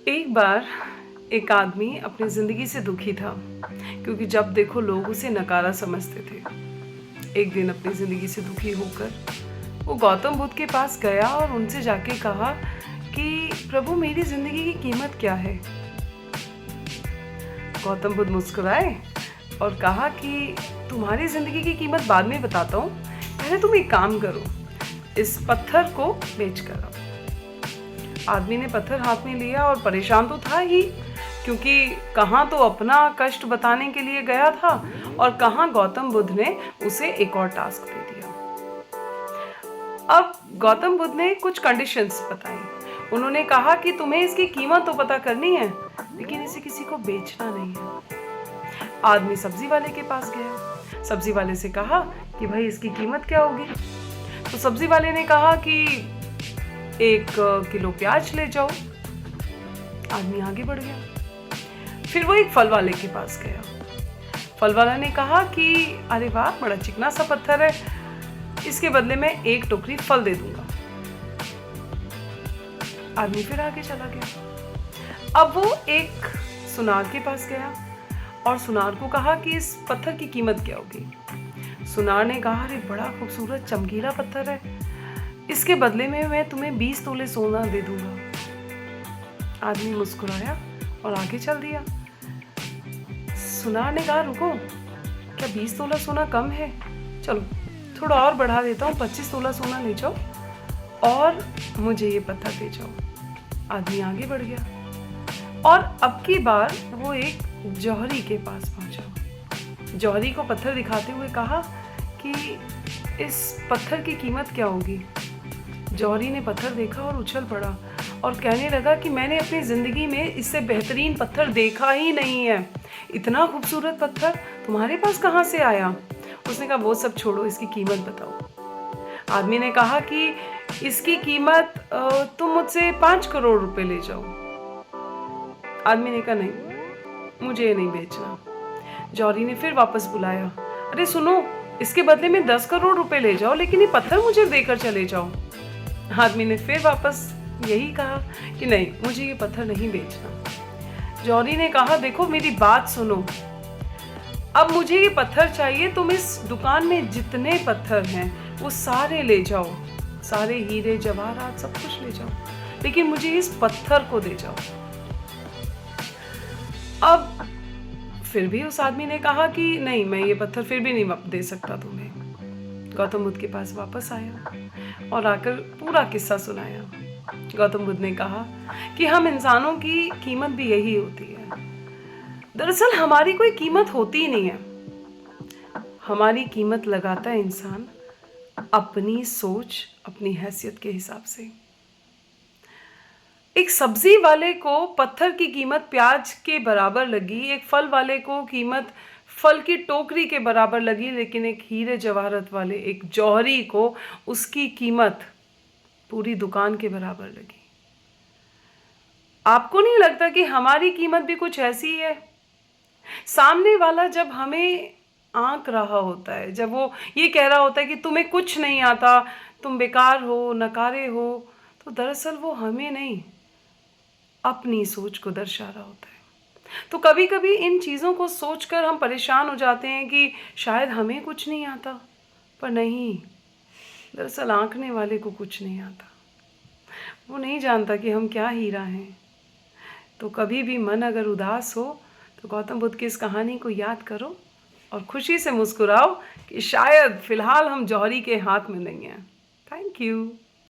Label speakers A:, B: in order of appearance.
A: एक बार एक आदमी अपनी ज़िंदगी से दुखी था क्योंकि जब देखो लोग उसे नकारा समझते थे। एक दिन अपनी ज़िंदगी से दुखी होकर वो गौतम बुद्ध के पास गया और उनसे जाके कहा कि प्रभु मेरी ज़िंदगी की कीमत क्या है। गौतम बुद्ध मुस्कुराए और कहा कि तुम्हारी ज़िंदगी की कीमत बाद में बताता हूँ, पहले तुम एक काम करो, इस पत्थर को बेच कर आओ। आदमी ने पत्थर हाथ में लिया और परेशान तो था ही, क्योंकि कहाँ तो अपना कष्ट बताने के लिए गया था और कहाँ गौतम बुद्ध ने उसे एक और टास्क दे दिया। अब गौतम बुद्ध ने कुछ कंडीशंस बताई। उन्होंने कहा कि तुम्हें इसकी कीमत तो पता करनी है, लेकिन इसे किसी को बेचना नहीं है। आदमी सब्जी वाले के पास गया। सब्जी वाले से कहा कि भाई इसकी कीमत क्या होगी। तो सब्जी वाले ने कहा कि 1 किलो प्याज ले जाओ। आदमी आगे बढ़ गया। फिर वो एक फल वाले के पास गया। फल वाला ने कहा कि अरे वाह, बड़ा चिकना सा पत्थर है, इसके बदले में 1 टोकरी फल दे दूंगा। आदमी फिर आगे चला गया। अब वो एक सुनार के पास गया और सुनार को कहा कि इस पत्थर की कीमत क्या होगी। सुनार ने कहा अरे बड़ा खूबसूरत चमकीला पत्थर है, इसके बदले में मैं तुम्हें 20 तोले सोना दे दूंगा। आदमी मुस्कुराया और आगे चल दिया। सुनार ने कहा रुको, क्या 20 तोला सोना कम है? चलो थोड़ा और बढ़ा देता हूँ, 25 तोला सोना ले जाओ और मुझे ये पत्थर दे जाओ। आदमी आगे बढ़ गया और अब की बार वो एक जौहरी के पास पहुंचा। जौहरी को पत्थर दिखाते हुए कहा कि इस पत्थर की कीमत क्या होगी। जौहरी ने पत्थर देखा और उछल पड़ा और कहने लगा कि मैंने अपनी ज़िंदगी में इससे बेहतरीन पत्थर देखा ही नहीं है। इतना खूबसूरत पत्थर तुम्हारे पास कहाँ से आया? उसने कहा वो सब छोड़ो, इसकी कीमत बताओ। आदमी ने कहा कि इसकी कीमत तुम मुझसे 5 करोड़ रुपए ले जाओ। आदमी ने कहा नहीं, मुझे ये नहीं बेचना। जौहरी ने फिर वापस बुलाया, अरे सुनो, इसके बदले में 10 करोड़ रुपए ले जाओ, लेकिन ये पत्थर मुझे देकर चले जाओ। आदमी ने फिर वापस यही कहा कि नहीं, मुझे ये पत्थर नहीं बेचना। जौहरी ने कहा देखो मेरी बात सुनो, अब मुझे ये पत्थर चाहिए, तुम इस दुकान में जितने पत्थर हैं वो सारे ले जाओ, सारे हीरे जवाहरात सब कुछ ले जाओ, लेकिन मुझे इस पत्थर को दे जाओ। अब फिर भी उस आदमी ने कहा कि नहीं, मैं ये पत्थर फिर भी नहीं दे सकता तुम्हें। गौतम बुद्ध के पास वापस आया और आकर पूरा किस्सा सुनाया। गौतम बुद्ध ने कहा कि हम इंसानों की कीमत भी यही होती है। दरअसल हमारी कोई कीमत होती ही नहीं है। हमारी कीमत लगाता है इंसान अपनी सोच, अपनी हैसियत के हिसाब से। एक सब्जी वाले को पत्थर की कीमत प्याज के बराबर लगी, एक फल वाले को कीमत फल की टोकरी के बराबर लगी, लेकिन एक हीरे जवाहरत वाले, एक जौहरी को उसकी कीमत पूरी दुकान के बराबर लगी। आपको नहीं लगता कि हमारी कीमत भी कुछ ऐसी है? सामने वाला जब हमें आंक रहा होता है, जब वो ये कह रहा होता है कि तुम्हें कुछ नहीं आता, तुम बेकार हो, नकारे हो, तो दरअसल वो हमें नहीं, अपनी सोच को दर्शा रहा होता है। तो कभी कभी इन चीज़ों को सोचकर हम परेशान हो जाते हैं कि शायद हमें कुछ नहीं आता, पर नहीं, दरअसल आंकने वाले को कुछ नहीं आता। वो नहीं जानता कि हम क्या हीरा हैं। तो कभी भी मन अगर उदास हो तो गौतम बुद्ध की इस कहानी को याद करो और खुशी से मुस्कुराओ कि शायद फिलहाल हम जौहरी के हाथ में नहीं हैं। Thank you.